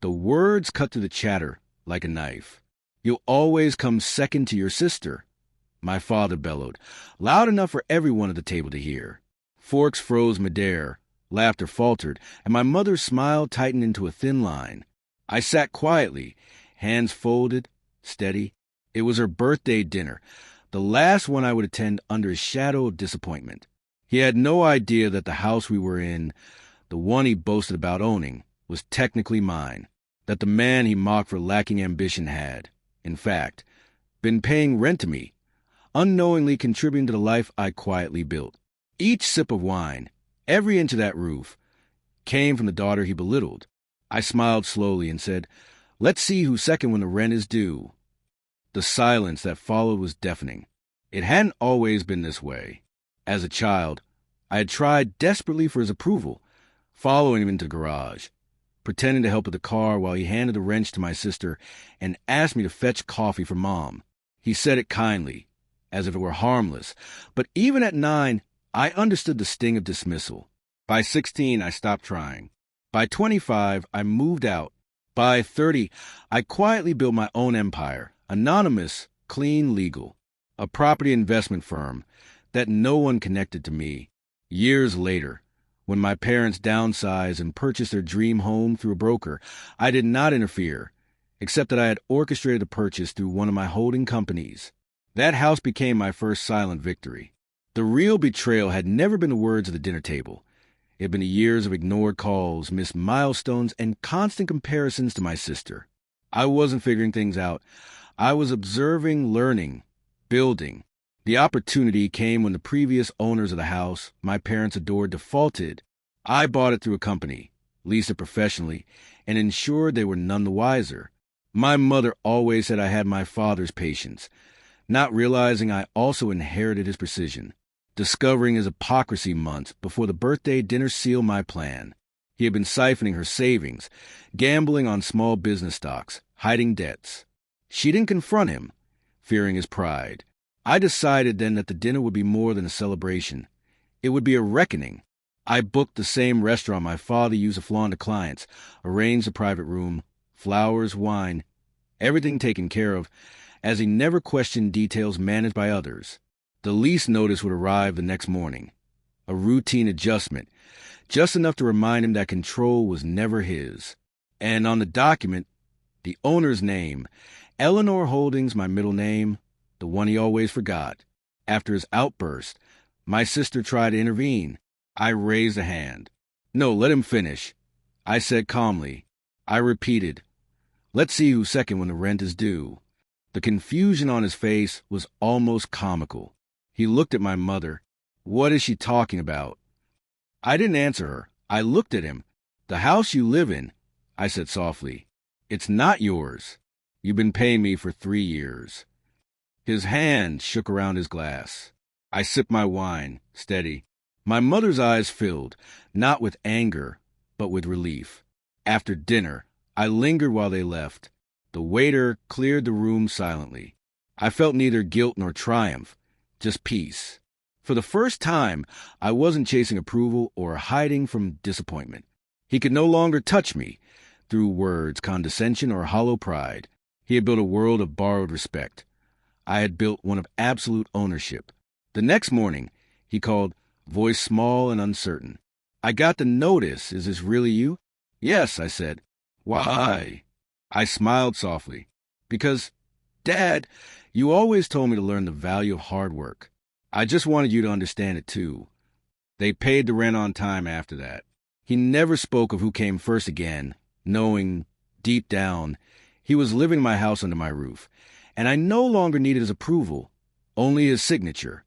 The words cut through the chatter like a knife. "You'll always come second to your sister," my father bellowed, loud enough for everyone at the table to hear. Forks froze midair, laughter faltered, and my mother's smile tightened into a thin line. I sat quietly, hands folded, steady. It was her birthday dinner, the last one I would attend under a shadow of disappointment. He had no idea that the house we were in, the one he boasted about owning, was technically mine, that the man he mocked for lacking ambition had, in fact, been paying rent to me, unknowingly contributing to the life I quietly built. Each sip of wine, every inch of that roof, came from the daughter he belittled. I smiled slowly and said, "Let's see who's second when the rent is due." The silence that followed was deafening. It hadn't always been this way. As a child, I had tried desperately for his approval, following him into the garage, pretending to help with the car while he handed the wrench to my sister and asked me to fetch coffee for Mom. He said it kindly, as if it were harmless, but even at 9, I understood the sting of dismissal. By 16, I stopped trying. By 25, I moved out. By 30, I quietly built my own empire, anonymous, clean, legal, a property investment firm that no one connected to me. Years later, when my parents downsized and purchased their dream home through a broker, I did not interfere, except that I had orchestrated the purchase through one of my holding companies. That house became my first silent victory. The real betrayal had never been the words of the dinner table. It had been the years of ignored calls, missed milestones, and constant comparisons to my sister. I wasn't figuring things out. I was observing, learning, building. The opportunity came when the previous owners of the house, my parents adored, defaulted. I bought it through a company, leased it professionally, and ensured they were none the wiser. My mother always said I had my father's patience, not realizing I also inherited his precision. Discovering his hypocrisy months before the birthday dinner sealed my plan. He had been siphoning her savings, gambling on small business stocks, hiding debts. She didn't confront him, fearing his pride. I decided then that the dinner would be more than a celebration. It would be a reckoning. I booked the same restaurant my father used to flaunt to clients, arranged a private room, flowers, wine, everything taken care of, as he never questioned details managed by others. The lease notice would arrive the next morning. A routine adjustment, just enough to remind him that control was never his. And on the document, the owner's name, Eleanor Holdings, my middle name, the one he always forgot. After his outburst, my sister tried to intervene. I raised a hand. "No, let him finish," I said calmly. I repeated, "Let's see who's second when the rent is due." The confusion on his face was almost comical. He looked at my mother. "What is she talking about?" I didn't answer her. I looked at him. "The house you live in," I said softly, "it's not yours. You've been paying me for 3 years. His hand shook around his glass. I sipped my wine, steady. My mother's eyes filled, not with anger, but with relief. After dinner, I lingered while they left. The waiter cleared the room silently. I felt neither guilt nor triumph, just peace. For the first time, I wasn't chasing approval or hiding from disappointment. He could no longer touch me through words, condescension, or hollow pride. He had built a world of borrowed respect. I had built one of absolute ownership. The next morning, he called, voice small and uncertain. "I got the notice. Is this really you?" "Yes," I said. "Why?" I smiled softly. "Because, Dad, you always told me to learn the value of hard work. I just wanted you to understand it too." They paid the rent on time after that. He never spoke of who came first again, knowing, deep down, he was living in my house under my roof, and I no longer needed his approval, only his signature.